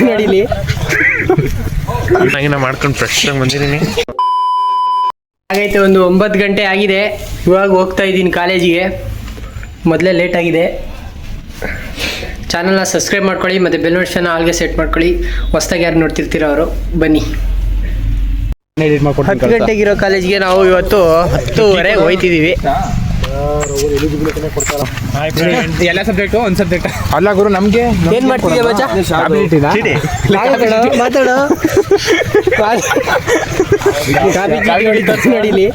ನೋಡಿಲಿ ಹಂಗೆ ಮಾಡ್ಕೊಂಡು ಫ್ರೆಶ್ ಆಗಿ ಬಂದಿದ್ದೀನಿ. ಹಾಗೈತೆ ಒಂದು 9 ಗಂಟೆ ಆಗಿದೆ. ಇವಾಗ ಹೋಗ್ತಾ ಇದ್ದೀನಿ ಕಾಲೇಜಿಗೆ. ಮೊದಲೇ ಲೇಟ್ ಆಗಿದೆ. ಚಾನಲ್ನ ಸಬ್ಸ್ಕ್ರೈಬ್ ಮಾಡ್ಕೊಳ್ಳಿ ಮತ್ತು ಬೆಲ್ ನೋಟಿಫಿಕೇಷನ್ ಆಲ್ಗೆ ಸೆಟ್ ಮಾಡ್ಕೊಳ್ಳಿ. ಹೊಸ್ದಾಗಿ ಯಾರು ನೋಡ್ತಿರ್ತೀರೋ ಅವರು ಬನ್ನಿ. 10 ಗಂಟೆಗಿರೋ ಕಾಲೇಜಿಗೆ ನಾವು ಇವತ್ತು 10:30 ಹೋಯ್ತಿದ್ದೀವಿ. ಎಲ್ಲ ಸಬ್ಜೆಕ್ಟು ಒಂದು ಸಬ್ಜೆಕ್ಟ್ ಅಲ್ಲ ಗುರು. ನಮಗೆ ಏನು ಮಾಡ್ತಿದ್ಯಾ ಮಚ್ಚ? ಮಾತಾಡೋ ನೋಡಿಲಿ.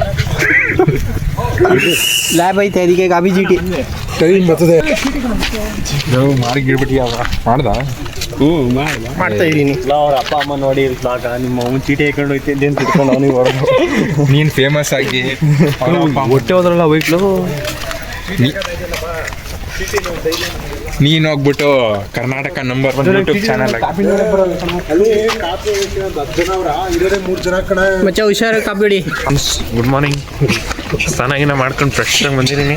ಲ್ಯಾಬ್ ಐತೆ ಅದಕ್ಕೆ ಕಾಬಿ ಚೀಟಿ ಟೈಮ್ ಬರ್ತದೆ. ಮಾಡಿ ಗಿಡ್ಬಿಟ್ಟಿಯಾವ ಮಾಡ್ದ? ಮಾಡ್ತಾ ಇದ್ದೀನಿ. ಅವ್ರ ಅಪ್ಪ ಅಮ್ಮ ನೋಡಿ ನಿಮ್ಮ ಅವ್ನು ಚೀಟಿ ಹಾಕೊಂಡು ಹೋಯ್ತಿದ್ದೆ ಅಂತ ಇಟ್ಕೊಂಡು ಅವನಿಗೆ ಹೊಡೆದು ನೀನು ಫೇಮಸ್ ಆಗಿ ಹೊಟ್ಟೆ ಹೋದ್ರಲ್ಲ ವೈಟ್ಲು. ನೀನು ಹೋಗ್ಬಿಟ್ಟು ಕರ್ನಾಟಕ ನಂಬರ್ 1 ಯೂಟ್ಯೂಬ್ ಚಾನಲ್ ಮಚ್ಚ ಹುಷಾರು ಕಾಪಿಡಿ. Good morning. ಸ್ನಾನ ಮಾಡ್ಕೊಂಡು ಫ್ರೆಶ್ ಆಗಿ ಬಂದಿದ್ದೀನಿ.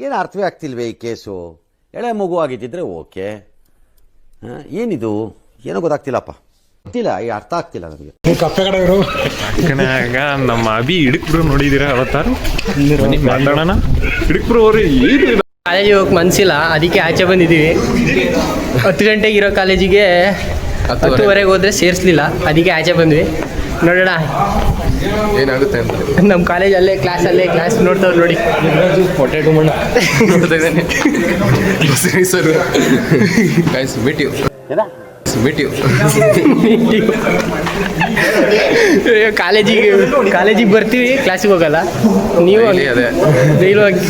ಏನು ಅರ್ಥವೇ ಆಗ್ತಿಲ್ವೇ ಈ ಕೇಸು? ಎಳೆ ಮಗು ಆಗಿದ್ದಿದ್ರೆ ಓಕೆ. ಏನಿದು ಏನೋ ಗೊತ್ತಾಗ್ತಿಲ್ಲಪ್ಪ. ಗೊತ್ತಿಲ್ಲ, ಈ ಅರ್ಥ ಆಗ್ತಿಲ್ಲ ನನಗೆ. ಈಗ ನಮ್ಮ ಅಭಿ ಹಿಡಕ್ಬಿಡು ನೋಡಿದ್ದೀರಾ ಅವತ್ತಾರು? ಮಾತಾಡೋಣ. ಹಿಡಕ್ಬಿಡು ಅವರು ಏನು ಕಾಲೇಜಿಗೆ ಹೋಗಕ್ಕೆ ಮನಸ್ಸಿಲ್ಲ, ಅದಕ್ಕೆ ಆಚೆ ಬಂದಿದ್ದೀವಿ. 10 ಗಂಟೆಗೆ ಇರೋ ಕಾಲೇಜಿಗೆ 10:30 ಹೋದ್ರೆ ಸೇರಿಸ್ಲಿಲ್ಲ, ಅದಕ್ಕೆ ಆಚೆ ಬಂದ್ವಿ. ನೋಡೋಣ ಏನಾಗುತ್ತೆ ಅಂತ. ನಮ್ಮ ಕಾಲೇಜಲ್ಲೇ ಕ್ಲಾಸ್ ನೋಡ್ತಾವ್ರು ನೋಡಿ. ಹೊಟ್ಟೆ ಮಣ್ಣ ನೋಡ್ತಾ ಇದ್ದಾನೆ. ಕಾಲೇಜಿಗೆ ಬರ್ತೀವಿ, ಕ್ಲಾಸಿಗೆ ಹೋಗಲ್ಲ. ನೀವು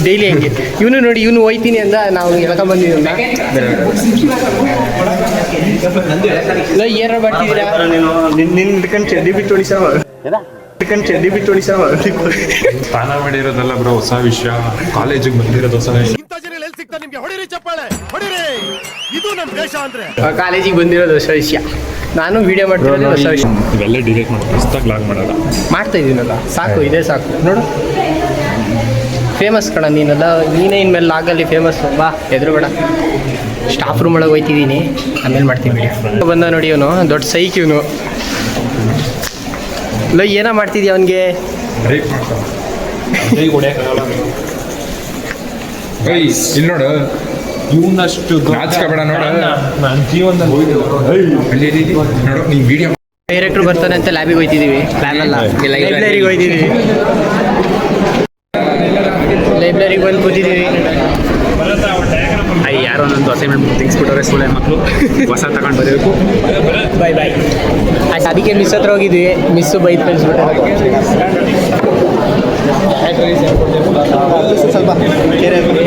ಡೈಲಿ ಹೆಂಗೆ? ಇವನು ನೋಡಿ, ಇವನು ಹೋಯ್ತೀನಿ ಅಂದ, ನಾವು ಎಳ್ಕೊಂಬಂದಿದ್ದೀವಿ. ಏನಾರ ಬರ್ತಿದ್ದೀರಾ? ನಿನ್ನ ಹಿಡ್ಕೊಂಡು ಚಡ್ಡಿ ಬಿಟ್ಟು ಹೊಡಿಸವ. ಸ್ನಾನ ಮಾಡಿರೋದಲ್ಲ ಬ್ರೋ, ಹೊಸ ವಿಷಯ. ಕಾಲೇಜಿಗೆ ಬಂದಿರೋದು ಹೊಸ ವಿಷಯ. ಕಾಲೇಜಿಗೆ ಬಂದಿರೋದು ಹೊಸ ವಿಷಯ. ನಾನು ವಿಡಿಯೋ ಮಾಡ್ತಿರೋದು ಹೊಸ ವಿಷಯ. ಇವೆಲ್ಲ ಡಿಲೀಟ್ ಮಾಡಿ ಹೊಸ್ದಾಗಿ ಲಾಗ್ ಮಾಡಲ್ಲ. ಮಾಡ್ತಾ ಇದ್ದೀನಲ್ಲ, ಸಾಕು, ಇದೇ ಸಾಕು. ನೋಡು, ಫೇಮಸ್ ಕಣ ನೀನಲ್ಲ. ನೀನೇ ಇನ್ಮೇಲೆ ಲಾಗಲ್ಲಿ ಫೇಮಸ್. ಬಾ, ಎದುರುಬೇಡ. ಸ್ಟಾಫ್ ರೂಮ್ ಒಳಗೆ ಹೋಯ್ತಿದ್ದೀನಿ, ಆಮೇಲೆ ಮಾಡ್ತೀನಿ ವಿಡಿಯೋ. ಬಂದ ನೋಡಿ, ಇವನು ದೊಡ್ಡ ಸೈಕ್. ಇವನು ಏನೋ ಮಾಡ್ತಿದ್ಯಾ ಅವನಿಗೆ? ಇಲ್ಲಿ ನೋಡು, ಇವನಷ್ಟು ನಾಚ್ಕೋಬೇಡ. ನೋಡು, ನನ್ನ ಜೀವನದಲ್ಲಿ ನೋಡು, ನೀನು ವಿಡಿಯೋ ಡೈರೆಕ್ಟ್ರು ಬರ್ತಾನೆ ಅಂತ ಲ್ಯಾಬಿಗೆ ಹೋಯ್ತಿದ್ದೀವಿ. ಲೈಬ್ರರಿಗೆ ಹೋಯ್ತಿದ್ದೀವಿ. ಲೈಬ್ರರಿಗೆ ಬಂದು ಕೂತಿದ್ದೀವಿ. ಯಾರೋ ನಂದು ಅಸೈನ್ಮೆಂಟ್ ತೆಗಿಸ್ಬಿಟ್ಟವ್ರೆ ಸ್ಕೂಲ್ ಮಕ್ಕಳು. ಹೊಸ ತಗೊಂಡು ಬರಬೇಕು. ಬಾಯ್ ಆಯ್ತು, ಅದಕ್ಕೆ ಮಿಸ್ ಹತ್ರ ಹೋಗಿದ್ವಿ. ಮಿಸ್ಸು ಬೈದು ಕಳಿಸ್ಬಿಟ್ಟು ಸ್ವಲ್ಪ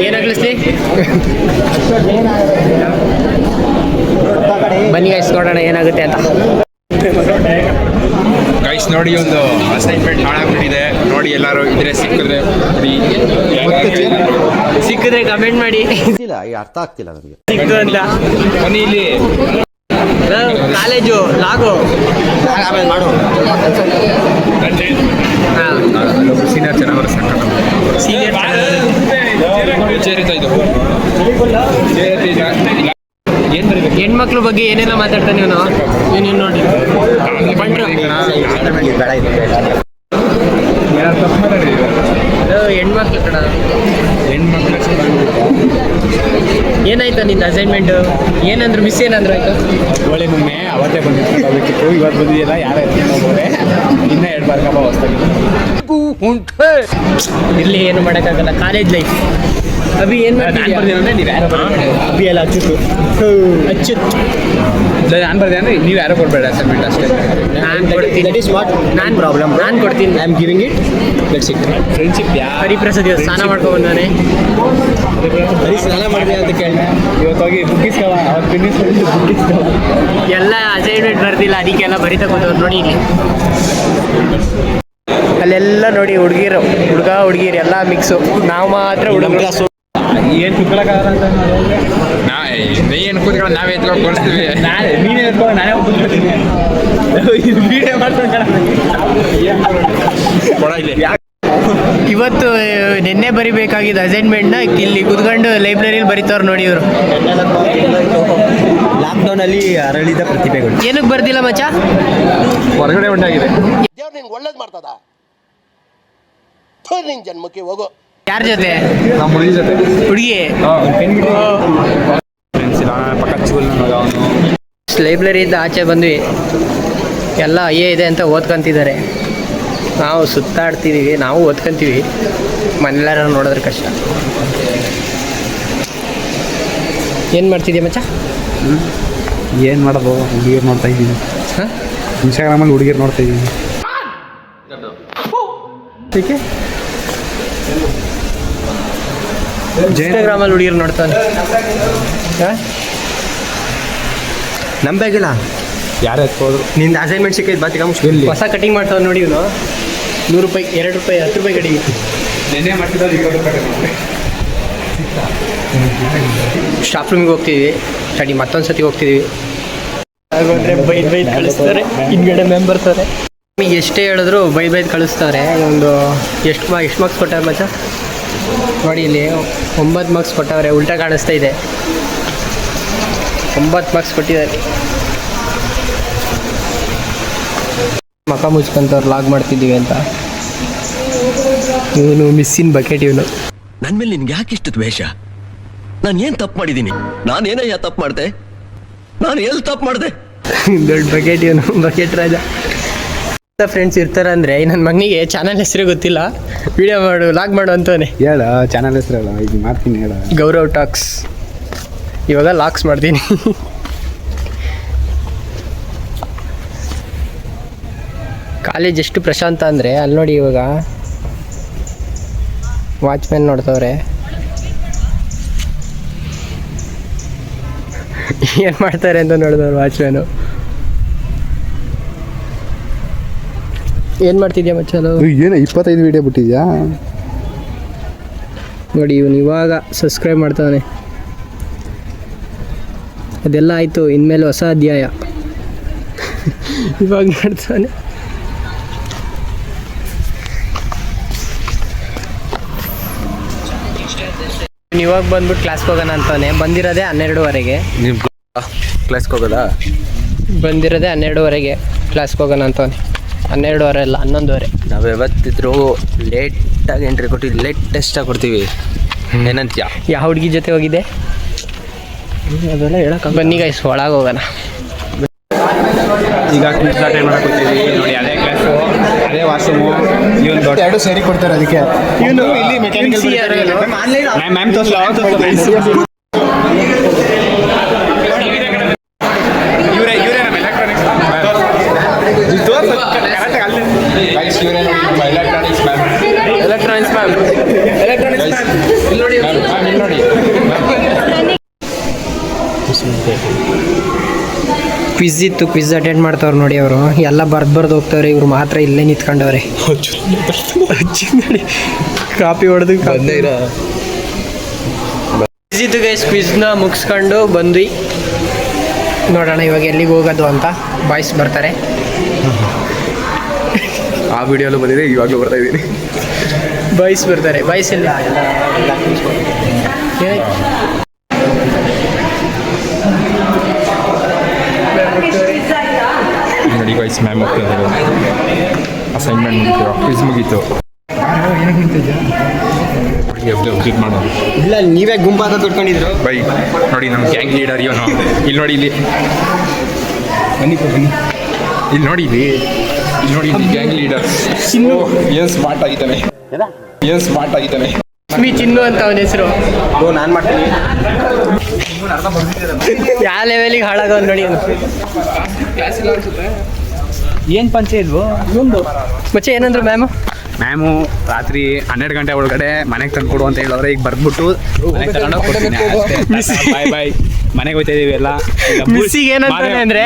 ಏನಾಗ್ಲಿಸ್ಲಿ. ಬನ್ನಿ ಗೈಸ್, ನೋಡೋಣ ಏನಾಗುತ್ತೆ ಅಂತ. ಗೈಸ್ ನೋಡಿ, ಒಂದು ಅಸೈನ್ಮೆಂಟ್ ಹಾಳಾಗ್ಬಿಟ್ಟಿದೆ ನೋಡಿ. ಎಲ್ಲರೂ ಇದ್ರೆ ಸಿಕ್ಕಿದ್ರೆ ಕಮೆಂಟ್ ಮಾಡಿ. ಗೊತ್ತಿಲ್ಲ, ಈ ಅರ್ಥ ಆಗ್ತಿಲ್ಲ ನನಗೆ. ಸಿಕ್ತು ಅಂತ ಮನೇಲಿ ಕಾಲೇಜು ಲಾಗು ಆಮೇಲೆ ಮಾಡು. ಸೀನಿಯರ್ ಚೆನ್ನಾಗಿ ಸೀನಿಯರ್ ಹೆಣ್ಮಕ್ಳ ಬಗ್ಗೆ ಏನೇನೋ ಮಾತಾಡ್ತಾನೆ ಇವನು. ನೀನು ನೋಡಿ, ಹೆಣ್ಮಕ್ಳು ಕಣ. ಏನಾಯ್ತು ನಿಂದು ಅಸೈನ್ಮೆಂಟು? ಏನಂದ್ರು ಮಿಸ್? ಏನಂದ್ರು ಆಯ್ತು? ಒಳ್ಳೆ ಮೊನ್ನೆ ಅವತ್ತೇ ಬಂದಿತ್ತು, ಇವತ್ತು ಬಂದಿದೆಯಲ್ಲ. ಯಾರು ಎತ್ಕೊಂಡೋಗೋರೆ ಇನ್ನೂ 2 ಬಾರ್ಕಪ್ಪ ಹೊಸ್ತಾಗಿ. ಇಲ್ಲಿ ಏನು ಮಾಡೋಕ್ಕಾಗಲ್ಲ, ಕಾಲೇಜ್ ಲೈಫ್. ಅಭಿ ಏನು ಬರ್ತೀನಿ ನೀವು ಯಾರೋ ಅಭಿ ಎಲ್ಲ ಹಚ್ಚಿತ್ತು. ನಾನು ಬರ್ದೆ ಅಂದರೆ ನೀವು ಯಾರೋ ಕೊಡಬೇಡ ಅಸೈನ್ಮೆಂಟ್ ಅಷ್ಟೇ. ನಾನು ಕೊಡ್ತೀನಿ. ದಟ್ ಇಸ್ ವಾಟ್ ನಾನು ಪ್ರಾಬ್ಲಮ್. ನಾನು ಕೊಡ್ತೀನಿ. I am giving it. Let's see. Friendship Hariprasad ಇವತ್ತು ಸ್ನಾನ ಮಾಡ್ಕೊಂಡು ಬಂದಾನೆ. ಸ್ನಾನ ಮಾಡಿದೆ ಅಂತ ಕೇಳಿದೆ. ಇವತ್ತು ಹೋಗಿ ಬುಕ್ಕಿಸ್ಕವ, ಅವ್ರು ಬುಕ್ಕಿಸ್ಕವ. ಎಲ್ಲ ಅಸೈನ್ಮೆಂಟ್ ಬರ್ದಿಲ್ಲ, ಅದಕ್ಕೆಲ್ಲ ಬರಿತಾ ಕೂತವ್ರು ನೋಡಿ. ಇಲ್ಲಿ ಅಲ್ಲೆಲ್ಲ ನೋಡಿ ಹುಡುಗಿರು, ಹುಡುಗಿರು ಎಲ್ಲ ಮಿಕ್ಸು. ನಾವು ಮಾತ್ರ ಹುಡುಗರು. ಏನು ಕುತ್ಕೊಳ್ಳೋಕ್ಕಾಗಲ್ಲ ಅಂತ ಏನು ಕೂತ್ಕೊಂಡು ನಾವೇ ಎತ್ಕೊಂಡು ಕೊಡ್ತೀವಿ. ನೀನೇ ಎತ್ಕೊಂಡು ನಾನೇ ಕೂತ್ಕೊಳ್ತೀನಿ. ವಿಡಿಯೋ ಮಾಡ್ಕೊಂಡು ಇವತ್ತು ನಿನ್ನೆ ಬರಿಬೇಕಾಗಿದ್ದ ಅಸೈನ್ಮೆಂಟ್ನ ಇಲ್ಲಿ ಕುತ್ಕೊಂಡು ಲೈಬ್ರರಿಲಿ ಬರೀತವ್ರು ನೋಡಿ ಇವರು. ಲಾಕ್ಡೌನಲ್ಲಿ ಅರಳಿದ ಪ್ರತಿಭೆಗಳು. ಏನಕ್ಕೆ ಬರ್ದಿಲ್ಲ ಮಚ್ಚ? ಹೊರಗಡೆ ಉಂಟಾಗಿದೆ. ದೇವ್ರು ನಿಂಗೆ ಒಳ್ಳೇದು ಮಾಡ್ತದ ನಿನ್ ಜನ್ಮಕ್ಕೆ ಹೋಗೋ. ಯಾರ ಜೊತೆ? ನಮ್ಮ ಹುಡುಗಿ ಜೊತೆ. ಹುಡುಗಿ ಲೈಬ್ರರಿಯಿಂದ ಆಚೆ ಬಂದ್ವಿ. ಎಲ್ಲ ಇದೆ ಅಂತ ಓದ್ಕೊಂತಿದ್ದಾರೆ. ನಾವು ಸುತ್ತಾಡ್ತಿದ್ದೀವಿ, ನಾವು ಓದ್ಕೊಂತೀವಿ. ಮನೆಯಲ್ಲಾರು ನೋಡಿದ್ರೆ ಕಷ್ಟ. ಏನು ಮಾಡ್ತಿದ್ಯಾ ಮಚ್ಚ? ಏನು ಮಾಡೋದು, ಹುಡುಗಿರು ನೋಡ್ತಾ ಇದ್ದೀನಿ. ಹಾಂ, ಇನ್ಸ್ಟಾಗ್ರಾಮಲ್ಲಿ ಹುಡುಗಿರು ನೋಡ್ತಾ ಇದ್ದೀನಿ. ಇನ್ಸ್ಟಾಗ್ರಾಮಲ್ಲಿ ಹುಡುಗಿರು ನೋಡ್ತಾನೆ. ಹಾಂ, ನಂಬಾಗಿಲ್ಲ. ಯಾರು ಎತ್ಕೋದ್ರು? ನಿಂದು ಅಸೈನ್ಮೆಂಟ್ ಸಿಕ್ಕೈತೆ ಬಾತಿಗ ಮುಷ್ಕಿಲ್ಲಿ. ಹೊಸ ಕಟಿಂಗ್ ಮಾಡ್ತಾವೆ ನೋಡಿ ಇವನು. 100 ರೂಪಾಯಿ, 2 ರೂಪಾಯಿ, 10 ರೂಪಾಯಿ ಕಡಿಮೆ. ನೆನ್ನೆ ಮಾಡ್ತಿದ್ದಾರೆ 20 ರೂಪಾಯಿ. ಸ್ಟಾಫ್ ರೂಮಿಗೆ ಹೋಗ್ತಿದ್ವಿ. ಸ್ಟಡಿ ಮತ್ತೊಂದು ಸತಿ ಹೋಗ್ತಿದ್ವಿ. ಹಾಗೊಂಡ್ರೆ ಬೈದು ಕಳಿಸ್ತಾರೆ. ಹಿಂದ್ಗಡೆ ಮೆಂಬರ್ಸ್ ಅವರೆ. ಎಷ್ಟೇ ಹೇಳಿದ್ರು ಬೈದು ಕಳಿಸ್ತಾರೆ. ಒಂದು ಎಷ್ಟು ಮಾರ್ಕ್ಸ್ ಕೊಟ್ಟಾರೆ ಮಚ್ಚ? ನೋಡಿ ಇಲ್ಲಿ 9 ಮಾರ್ಕ್ಸ್ ಕೊಟ್ಟವ್ರೆ. ಉಲ್ಟಾ ಕಾಣಿಸ್ತಾ ಇದೆ. 9 ಮಾರ್ಕ್ಸ್ ಕೊಟ್ಟಿದ್ದಾರೆ. ಮಕ ಮುಚ್ಕೊಂತವ್ರು ಲಾಗ್ ಮಾಡ್ತಿದ್ದೀವಿ ಅಂತ. ಇವನು ಮಿಸ್ಸಿನ್ ಬಕೆಟ್. ಇವನು ನನ್ನ ಮೇಲೆ ನಿನ್ಗೆ ಯಾಕೆ ಇಷ್ಟು ದ್ವೇಷ? ನಾನು ಏನು ತಪ್ಪು ಮಾಡಿದ್ದೀನಿ? ನಾನೇನಯ್ಯ ತಪ್ಪು ಮಾಡಿದೆ? ನಾನು ಎಲ್ಲಿ ತಪ್ಪು ಮಾಡಿದೆ? ದೊಡ್ಡ ಬಕೆಟ್. ಇವನು ಬಕೆಟ್ ರಾಜ. ಫ್ರೆಂಡ್ಸ್ ಇರ್ತಾರೆ ಅಂದರೆ ನನ್ನ ಮಗನಿಗೆ ಚಾನಲ್ ಹೆಸರೇ ಗೊತ್ತಿಲ್ಲ. ವಿಡಿಯೋ ಮಾಡು, ಲಾಗ್ ಮಾಡು ಅಂತವನೇ. ಹೇಳ ಚಾನಲ್ ಹೆಸರು ಹೇಳ, ಈಗ ಮಾಡ್ತೀನಿ ಹೇಳ. ಗೌರವ್ ಟಾಕ್ಸ್. ಇವಾಗ ಲಾಕ್ಸ್ ಮಾಡ್ತೀನಿ. ಕಾಲೇಜ್ ಎಷ್ಟು ಪ್ರಶಾಂತ ಅಂದರೆ ಅಲ್ಲಿ ನೋಡಿ. ಇವಾಗ ವಾಚ್ಮ್ಯಾನ್ ನೋಡ್ತವ್ರೆ. ಏನು ಮಾಡ್ತಾರೆ ಅಂತ ನೋಡಿದವ್ರು ವಾಚ್ಮ್ಯಾನು. ಏನು ಮಾಡ್ತಿದ್ಯಾ ಮಚ್ಚಲು? ಏನು 25 ವಿಡಿಯೋ ಬಿಟ್ಟಿದ್ಯಾ ನೋಡಿ. ಇವನು ಇವಾಗ ಸಬ್ಸ್ಕ್ರೈಬ್ ಮಾಡ್ತಾನೆ. ಅದೆಲ್ಲ ಆಯಿತು. ಇನ್ಮೇಲೆ ಹೊಸ ಅಧ್ಯಾಯ. ಇವಾಗ ಮಾಡ್ತಾನೆ. ಇವಾಗ ಬಂದ್ಬಿಟ್ಟು ಕ್ಲಾಸ್ಗೆ ಹೋಗೋಣ ಅಂತಾನೆ. ಬಂದಿರೋದೇ 12:15. ನೀವು ಕ್ಲಾಸ್ಗೆ ಹೋಗೋದಾ? ಬಂದಿರೋದೇ 12:15 ಕ್ಲಾಸ್ಗೆ ಹೋಗೋಣ ಅಂತಾನೆ. 12:15 ಅಲ್ಲ, 11:15. ನಾವು ಯಾವತ್ತಿದ್ರು ಲೇಟಾಗಿ ಎಂಟ್ರಿ ಕೊಟ್ಟು ಲೇಟೆಸ್ಟಾಗಿ ಕೊಡ್ತೀವಿ. ಏನಂತೀಯ? ಯಾವ ಹುಡುಗಿ ಜೊತೆ ಹೋಗಿದೆ ಅದೆಲ್ಲ ಹೇಳಕ್ಕೆ. ಬನ್ನಿ ಗೈಸ್, ಒಳಗೆ ಹೋಗೋಣ. ಈಗ ಕ್ವಿಜ್ ಅಟೆಂಡ್ ಮಾಡಕ್ಕೆ ಕೊಡ್ತೀವಿ ನೋಡಿ. ಅದೇ ಕ್ಲಾಸು, ಅದೇ ವಾಶ್ರೂಮು. ಇವನು ದೊಡ್ಡ 2 ಸೇರಿ ಕೊಡ್ತಾರೆ. ಅದಕ್ಕೆ ಇವನು ಇಲ್ಲಿ ಮೆಕ್ಯಾನಿಕಲ್ ಮ್ಯಾಮ್ ತೋರಿಸಲ್ಲ. ಇವರೇ ನಮ್ಮ ಎಲೆಕ್ಟ್ರಾನಿಕ್ಸ್ ಇಲ್ಲಿ ನೋಡಿ. ಕ್ವಿಜ್ ಇತ್ತು. ಕ್ವಿಜ್ ಅಟೆಂಡ್ ಮಾಡ್ತಾವ್ರು ನೋಡಿ. ಅವರು ಎಲ್ಲ ಬರ್ದು ಹೋಗ್ತಾವ್ರೆ. ಇವ್ರು ಮಾತ್ರ ಇಲ್ಲೇ ನಿಂತ್ಕೊಂಡವ್ರೆ. ಕಾಪಿ ಹೊಡೆದು ಕ್ವಿಜ್ ಇತ್ತು ಗೈಸ್. ಕ್ವಿಜ್ನ ಮುಗಿಸ್ಕೊಂಡು ಬಂದ್ವಿ. ನೋಡೋಣ ಇವಾಗ ಎಲ್ಲಿಗೆ ಹೋಗೋದು ಅಂತ. ಬಾಯ್ಸ್ ಬರ್ತಾರೆ. ಆ ವಿಡಿಯೋಲು ಬಂದಿದೆ, ಇವಾಗಲೂ ಬರ್ತಾ ಇದ್ದೀನಿ. ಬಾಯ್ಸ್ ಬರ್ತಾರೆ. ಬಾಯ್ಸ್ ಎಲ್ಲ ನೋಡಿ ಗೈಸ್, ಮ್ಯಾಮ್ ಹೋಗ್ತಿದ್ದಾರೆ. ಅಸೈನ್ಮೆಂಟ್ ಮುಗೀತು, ಕ್ವಿಜ್ ಮುಗೀತು. ಅಪ್ಡೇಟ್ ಮಾಡೋದು ಇಲ್ಲ, ನೀವೇ ಗುಂಪಾದ ತೊಡ್ಕೊಂಡಿದ್ರು. ಬೈ ನೋಡಿ, ನಮ್ಮ ಗ್ಯಾಂಗ್ ಲೀಡರ್ ಇವನು. ಇಲ್ಲಿ ನೋಡಿ, ಇಲ್ಲಿ ನೋಡಿ, ಇಲ್ಲಿ ಗ್ಯಾಂಗ್ ಲೀಡರ್. ಏನು ಸ್ಮಾರ್ಟ್ ಆಗಿದ್ದಾನೆ. ಲಕ್ಷ್ಮಿ ಚಿನ್ನು ಅಂತ ಅವನ ಹೆಸರು. ನಾನು ಮಾಡ್ತೀನಿ. ಯಾವ ಲೆವೆಲಿಗೆ ಹಾಳಾಗೋದು ನೋಡಿ. ಏನು ಪಂಚೆ ಇದ್ವು ಮಚ್ಚೆ ಏನಂದ್ರು ಮ್ಯಾಮು? ರಾತ್ರಿ 12 ಗಂಟೆ ಒಳಗಡೆ ಮನೆಗೆ ತಂದು ಕೊಡು ಅಂತ ಹೇಳಿದ್ರೆ ಈಗ ಬರ್ದ್ಬಿಟ್ಟು ಬಾಯ್ ಬಾಯ್ ಮನೆಗೆ ಹೋಗ್ತಾ ಇದೀವಿ ಎಲ್ಲ. ಮಿಸ್ಸಿಗೆ ಏನಂತಾನೆ ಅಂದ್ರೆ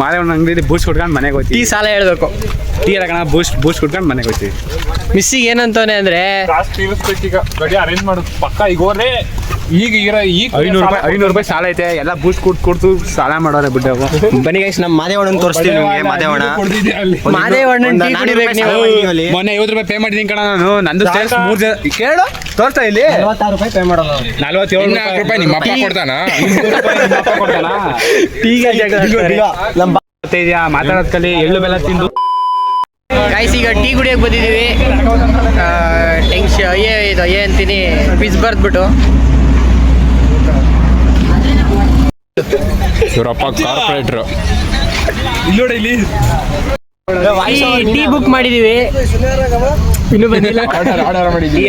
ಮಾದೇವಣ್ಣ ಅಂಗಡಿ ಬೂಸ್ಟ್ ಕೊಟ್ಕೊಂಡು ಮನೆಗೆ ಹೋಗ್ತೀವಿ. ಟೀ ಸಾಲ ಹೇಳ್ಬೇಕು. ಟೀ ಎಲ್ಲ ಬೂಸ್ಟ್ ಕೊಟ್ಕೊಂಡು ಮನೆಗೆ ಹೋಗ್ತೀವಿ. ಮಿಸ್ಸಿಗೆ ಏನಂತಾನೆ ಅಂದ್ರೆ ಈಗ ಗಾಡಿ ಅರೇಂಜ್ ಮಾಡೋದು ಪಕ್ಕ. ಈಗ ಹೋದ್ರೆ ಈಗ ಈಗ 500 ರೂಪಾಯಿ ಸಾಲ ಐತೆ ಎಲ್ಲ ಬೂಸ್ಟ್ ಕೊಡ್ತು ಸಾಲ ಮಾಡೋರೆ ಬಿಟ್ಟು ಬನ್ನಿ ಗೈಸ್ ನಮ್ಮ ಮಾದೇವಣ್ಣನ ತೋರಿಸ್ತೀವಿ ನಿಮಗೆ ಮಾದೇವಣ್ಣ ಮಾದೇವಣ್ಣನ ಟೀ ಕುಡಿಬೇಕು ನೀವು. ಮೊನ್ನೆ 50 ರೂಪಾಯಿ ಪೇ ಮಾಡಿದೀನಿ ಕಣ ನಾನು. ನಂದು ಸೇಲ್ಸ್ 3 ಜನ ಕೇಳು ತೋರಿಸ್ತಾ ಇಲ್ಲಿ 46 ರೂಪಾಯಿ ಪೇ ಮಾಡೋದು 47 ರೂಪಾಯಿ ನಿಮ್ಮ ಅಪ್ಪ ಕೊಡ್ತಾನ? ಟೀಗೆ ಜಗಳ ಇದೆಯಾ ಮಾತಾಡೋದ್ ಕಲಿ ಎಳ್ಳು ಬೆಲ್ಲ ತಿಂದು ಗೈಸ್ ಈಗ ಟೀ ಕುಡಿಯೋಕೆ ಬಂದಿದ್ದೀವಿ. ಇದು ಅಂತೀನಿ ಕ್ವಿಜ್ ಬರ್ದ್ಬಿಟ್ಟು ಇವರಪ್ಪ ಕಾರ್ಪೊರೇಟ್ರು. ಟೀ ಬುಕ್ ಮಾಡಿದೀವಿ, ಇನ್ನೂ ಬಂದಿಲ್ಲ. ಆರ್ಡರ್ ಮಾಡಿದ್ದೀವಿ.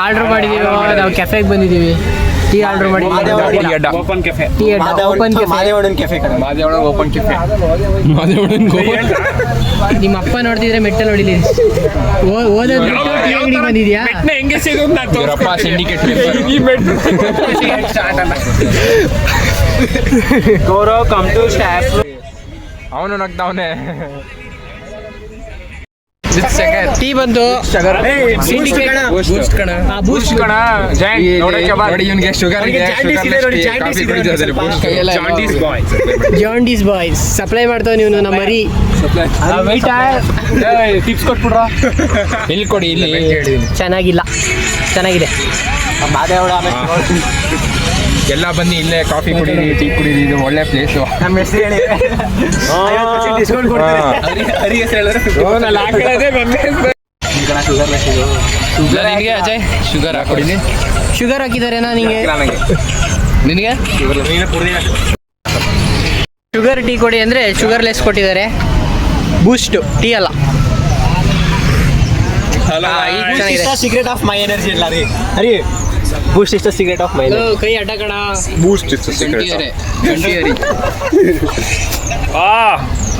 ಆರ್ಡರ್ ಮಾಡಿದೀವಿ. ನಾವು ಕೆಫೆಗೆ ಬಂದಿದ್ದೀವಿ. ಟೀ ಆರ್ಡರ್ ಮಾಡಿದ್ದೀವಿ. ಓಪನ್ ಕೆಫೆ ಟೀ ಅಡ್ಡ ಓಪನ್ ಕೆಫೆ. ಮಾದೇವಣ್ಣನ ಕೆಫೆ ಓಪನ್ ಕೆಫೆ. ನಿಮ್ಮ ಅಪ್ಪ ನೋಡ್ತಿದ್ರೆ ಮೆಟ್ಟಲ್ ಹೊಡಿಲಿ. ಓದೋದ್ ಬಿಟ್ಟು ಟೀ ಅಂಗಡಿಗೆ ಬಂದಿದ್ಯಾ? ಇವರಪ್ಪ syndicate Gaurav come to staff. ಅವನು ನಗ್ತಾವನೆ. ಟೀ ಬಂತು. ಸಿಂಡಿಕೇಟ್ ಬೂಸ್ಟ್ ಕಣ. ನೋಡಿ ಇವನಿಗೆ ಶುಗರ್ ಇದೆ. ಜಾಂಡೀಸ್ ಬಾಯ್ಸ್ ಸಪ್ಲೈ ಮಾಡ್ತಾವ ನೀವು ನಮ್ಮ ಮರಿ. ಟಿಪ್ಸ್ ಕೊಟ್ಬಿಡ್ರ ಇಲ್ಲಿ ಕೊಡಿ, ಇಲ್ಲಿ ಚೆನ್ನಾಗಿಲ್ಲ, ಚೆನ್ನಾಗಿದೆ. ಎಲ್ಲ ಬನ್ನಿ ಇಲ್ಲೇ ಕಾಫಿ ಕುಡೀರಿ, ಟೀ ಕುಡೀರಿ. ಇದು ಒಳ್ಳೆ ಪ್ಲೇಸು. ನಮ್ಮ ಹೆಸರು ಹೇಳಿ ಡಿಸ್ಕೌಂಟ್ ಕೊಡ್ತೀರಿ. ನಿನಗೆ ಅಜಯ್ ಶುಗರ್ ಹಾಕೊಡಿನಿ. ಶುಗರ್ ಹಾಕಿದಾರೇನಾ ನಿಂಗೆ? ನಿನಗೆ ಶುಗರ್ ಟೀ ಕೊಡಿ ಅಂದರೆ ಶುಗರ್ಲೆಸ್ ಕೊಟ್ಟಿದ್ದಾರೆ. ಬೂಸ್ಟ್ ಟೀ ಅಲ್ಲ. ಸೀಕ್ರೆಟ್ ಆಫ್ ಮೈ ಎನರ್ಜಿ ಇಲ್ಲ ರೀ. Hari Boost is the secret of my energy. ಕೈ ಅಡ್ಡ ಕಣ. Boost it's secret.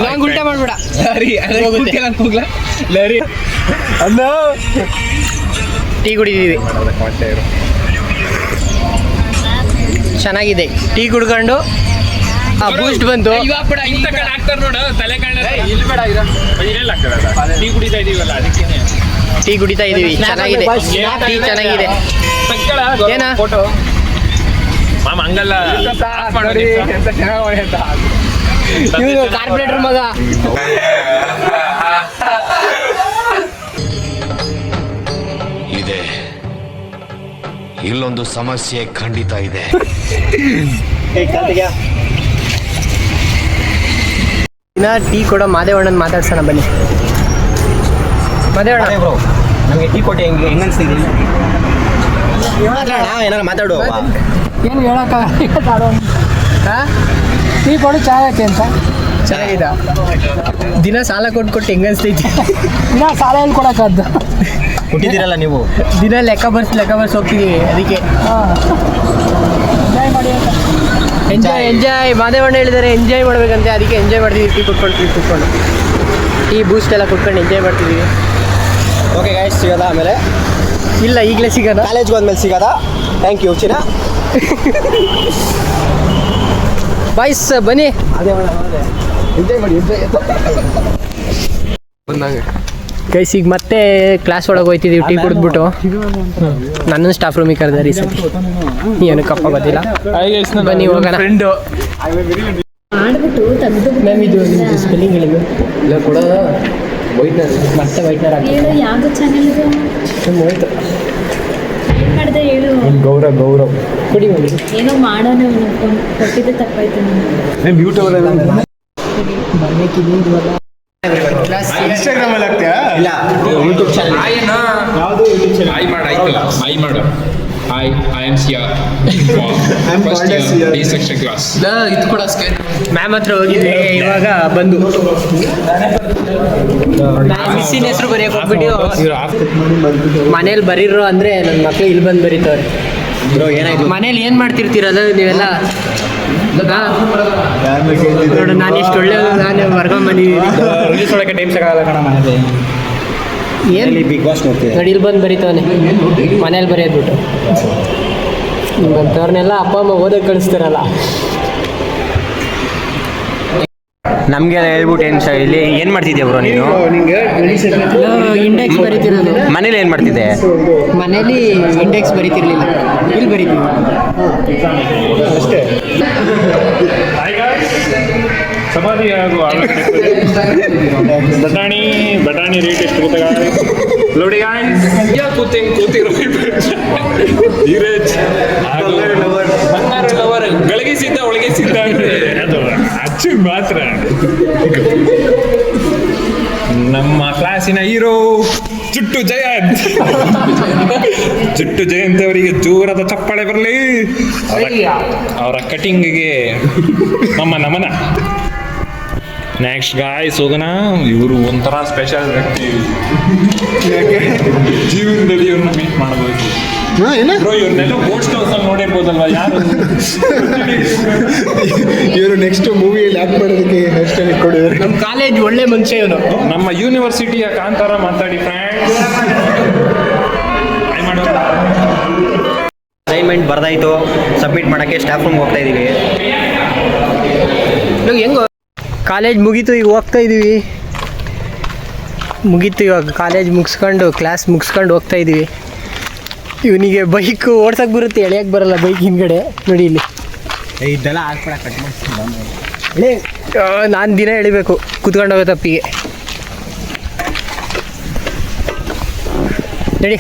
ನಂಗೆ ಉಲ್ಟಾ ಮಾಡ್ಬೇಡ. ಟೀ ಕುಡಿದೀವಿ, ಚೆನ್ನಾಗಿದೆ. ಟೀ ಕುಡ್ಕೊಂಡು ಬೂಸ್ಟ್ ಬಂತು. ಟೀ ಕುಡಿತಾ ಇದೀವಿ, ಚೆನ್ನಾಗಿದೆ. ಟೀ ಚೆನ್ನಾಗಿದೆ. ಏನ ಕಾರ್ಪೊರೇಟರ್ ಮಗ. ಇದೆ ಇಲ್ಲೊಂದು ಸಮಸ್ಯೆ ಖಂಡಿತ ಇದೆ. ಇನ್ನ ಟೀ ಕೊಡೋ ಮಾದೇವಣ್ಣನ ಮಾತಾಡ್ಸೋಣ ಬನ್ನಿ. ಮಾದೇವಣ್ಣ ನಮಗೆ ಟೀ ಕೊಟ್ಟೆ ಹೆಂಗೆ ಅನ್ಸ್ತಿದ್ದೀವಿ? ಏನಾರ ಮಾತಾಡುವ. ಏನು ಹೇಳೋಕ್ಕಾಗಲ್ಲ. ಟೀ ಕೊಡು ಚೆನ್ನಾಗೈತೆ ಅಂತ. ಚೆನ್ನಾಗಿದೆ. ದಿನ ಸಾಲ ಕೊಟ್ಟು ಹೆಂಗೆ ಅನಿಸ್ತೈತಿ? ದಿನ ಸಾಲ ಎಲ್ಲಿ ಕೊಡೋಕ್ಕಾದ್ದು? ಕೊಟ್ಟಿದ್ದೀರಲ್ಲ ನೀವು. ದಿನ ಲೆಕ್ಕ ಬರ್ಸಿ ಹೋಗ್ತಿದ್ದೀವಿ. ಅದಕ್ಕೆ ಎಂಜಾಯ್ ಮಾದೇವಣ್ಣ ಹೇಳಿದ್ದಾರೆ ಎಂಜಾಯ್ ಮಾಡ್ಬೇಕಂತೆ. ಅದಕ್ಕೆ ಎಂಜಾಯ್ ಮಾಡ್ತಿದ್ದೀವಿ. ಟೀ ಕುಟ್ಕೊಂಡು ಟೀ ಬೂಸ್ಟ್ ಎಲ್ಲ ಕುಟ್ಕೊಂಡು ಎಂಜಾಯ್ ಮಾಡ್ತಿದ್ದೀವಿ. ಓಕೆ ಗೈಸ್, ಸಿಗೋದ ಆಮೇಲೆ? ಇಲ್ಲ, ಈಗಲೇ ಸಿಗೋದ. ಕಾಲೇಜ್ಗೆ ಹೋದ್ಮೇಲೆ ಸಿಗೋದ. ಥ್ಯಾಂಕ್ ಯು ಚಿನ್ನ. ಬಾಯ್ಸ್ ಬನ್ನಿ. ಎಂಜಾಯ್ ಮಾಡಿ. ಗೈಸ್ ಈಗ ಮತ್ತೆ ಕ್ಲಾಸ್ ಒಳಗೆ ಹೋಗ್ತಿದ್ದೀವಿ. ಟೀ ಕುಡಿದ್ಬಿಟ್ಟು ನನ್ನ ಸ್ಟಾಫ್ ರೂಮಿಗೆ ಕರೆದಾರೆ ಈ ಸತಿ. ಏನಕ್ಕಪ್ಪ ಗೊತ್ತಿಲ್ಲ. ಬನ್ನಿ ಹೋಗೋಣ. ಮ್ಯಾಮ್ ಇದು ನಿಮ್ಮದು ಸ್ಪೆಲ್ಲಿಂಗ್ ಹೇಳಿದ್ದು ಇಲ್ಲ ಕೂಡ ವೈಟ್ನರ್ ಮತ್ತೆ ವೈಟ್ನರ್ ಹಾಕಿ ಯಾವುದು ಚಾನಲ್ ಇದು? ಹೋಯ್ತು. ಏನು ಮಾಡಿದೆ ಹೇಳು. ಗೌರವ್ ಕುಡಿ ಮಾಡಿ. ಏನೋ ಮಾಡೋಣ ಕೊಟ್ಟಿದ್ದೆ ತಪ್ಪಾಯ್ತು ನನಗೆ. ಇನ್ಸ್ಟಾಗ್ರಾಮ್ ಅಲ್ಲಿ ಆಗ್ತೀಯಾ? ಇಲ್ಲ, ಯೂಟ್ಯೂಬ್ ಚಾನಲ್. ಯಾವುದು ಯೂಟ್ಯೂಬ್ ಚಾನಲ್? ಐ ಮಾಡು. Hi, I am Sia. First year D section class. ಇದು ಕೂಡ ಮ್ಯಾಮ್ ಹತ್ರ ಹೋಗಿದ್ವಿ. ಇವಾಗ ಬಂದು ಮಿಸ್ಸಿನ ಹೆಸರು ಬರೆಯಕ್ಕೆ ಹೋಗ್ಬಿಟ್ಟು ಮನೇಲಿ ಬರೀರೋ ಅಂದರೆ ನನ್ನ ಮಕ್ಕಳು ಇಲ್ಲಿ ಬಂದು ಬರೀತವ್ರೆ. ಏನಾಯ್ತು ಮನೇಲಿ ಏನು ಮಾಡ್ತಿರ್ತೀರಲ್ಲ ನೀವೆಲ್ಲ? ನೋಡು ನಾನು ಎಷ್ಟು ಒಳ್ಳೆಯದು. ನಾನು ಬರ್ಕೊಂಡ್ಬಂದಿದ್ದೀನಿ. ರಿಲೀಸ್ ಒಳಗೆ ಟೈಮ್ ಸಿಗಲ್ಲ ಕಣ ಮನೇಲಿ. ಏನು ಬಿಗ್ ಬಾಸ್ ನೋಡ್ತೀವಿ. ನೋಡಿ ಇಲ್ಲಿ ಬಂದು ಬರೀತವನೆ ಮನೇಲಿ ಬರೆಯೋದ್ಬಿಟ್ಟು. ನಿಮ್ಮಂಥವ್ರನ್ನೆಲ್ಲ ಅಪ್ಪ ಅಮ್ಮ ಓದೋಕ್ಕೆ ಕಳಿಸ್ತಾರಲ್ಲ. ನಮಗೆ ಹೇಳ್ಬಿಟ್ಟು ಇಲ್ಲಿ ಏನು ಮಾಡ್ತಿದ್ಯಾ ಬ್ರೋ ನೀನು? ಇಂಡೆಕ್ಸ್ ಬರೀತಿರೋದು. ಮನೇಲಿ ಏನು ಮಾಡ್ತಿದ್ದೆ? ಮನೇಲಿ ಇಂಡೆಕ್ಸ್ ಬರೀತಿರ್ಲಿಲ್ಲ, ಇಲ್ಲಿ ಬರೀತೀವಿ ಅಷ್ಟೇ. ಸಮಾಧಿ ಹಾಗೂ ಬಟಾಣಿ ರೇಟ್ ಎಷ್ಟು ಗೊತ್ತಾ ನೋಡಿ ಕೂತಿರೋ ಧೀರಜ್ ಹಾಗೂ ಬಂಗಾರ ಲವರ್ ಗಳಿಸಿದ್ದ ಒಳಗಿಸಿದ್ದ ಅದು ಅಚ್ಚು ಮಾತ್ರ. ನಮ್ಮ ಕ್ಲಾಸಿನ ಹೀರೋ ಚುಟ್ಟು ಜಯಂತ್ ಅವರಿಗೆ ಜೋರಾದ ಚಪ್ಪಾಳೆ ಬರಲಿ. ಅವರ ಕಟಿಂಗಿಗೆ ನಮ್ಮ ನಮನ. ನೆಕ್ಸ್ಟ್ ಗಾಯ್ಸ್ ಹೋಗೋಣ. ಇವರು ಒಂಥರ ಸ್ಪೆಷಲ್ ವ್ಯಕ್ತಿ, ಜೀವನದಲ್ಲಿ ಇವ್ರನ್ನ ಮೀಟ್ ಮಾಡಬೇಕು. ಬ್ರೋ ಇವ್ರನ್ನೆಲ್ಲ ಗೋಸ್ಟ್ ಹೌಸ್ ಅಲ್ಲಿ ನೋಡಿರ್ಬೋದಲ್ವಾ? ಯಾರು ಇವರು ನೆಕ್ಸ್ಟ್ ಮೂವಿಯಲ್ಲಿ ಆಕ್ಟ್ ಮಾಡೋದಕ್ಕೆ ಹೇರ್ ಸ್ಟೈಲ್ ಇಟ್ಕೊಂಡಿದ್ದಾರೆ. ನಮ್ಮ ಕಾಲೇಜ್ ಒಳ್ಳೆ ಮನುಷ್ಯ ಇವನು. ನಮ್ಮ ಯೂನಿವರ್ಸಿಟಿಯ ಕಾಂತಾರ ಮಾತಾಡಿ ಫ್ರೆಂಡ್ಸ್. ಅಸೈನ್ಮೆಂಟ್ ಬರ್ದಾಯ್ತು, ಸಬ್ಮಿಟ್ ಮಾಡೋಕ್ಕೆ ಸ್ಟಾಫ್ ರೂಮ್ಗೆ ಹೋಗ್ತಾ ಇದ್ದೀವಿ. ಹೆಂಗೋ ಕಾಲೇಜ್ ಮುಗೀತು, ಈಗ ಹೋಗ್ತಾ ಇದ್ದೀವಿ. ಮುಗೀತು ಇವಾಗ ಕಾಲೇಜ್ ಮುಗಿಸ್ಕೊಂಡು ಕ್ಲಾಸ್ ಮುಗಿಸ್ಕೊಂಡು ಹೋಗ್ತಾ ಇದ್ದೀವಿ. ಇವನಿಗೆ ಬೈಕ್ ಓಡ್ಸೋಕೆ ಬರುತ್ತೆ, ಎಳೆಯೋಕ್ಕೆ ಬರಲ್ಲ ಬೈಕ್ ಹಿಂದ್ಗಡೆ. ನೋಡಿ ಇಲ್ಲಿ ಇದೆಲ್ಲ ಹಾಕ್ಬಿಡ ಕಟ್ ನಾನು ದಿನ ಎಳಿಬೇಕು ಕುತ್ಕೊಂಡು ಹೋಗೋ ತಪ್ಪಿಗೆ. ನಡಿ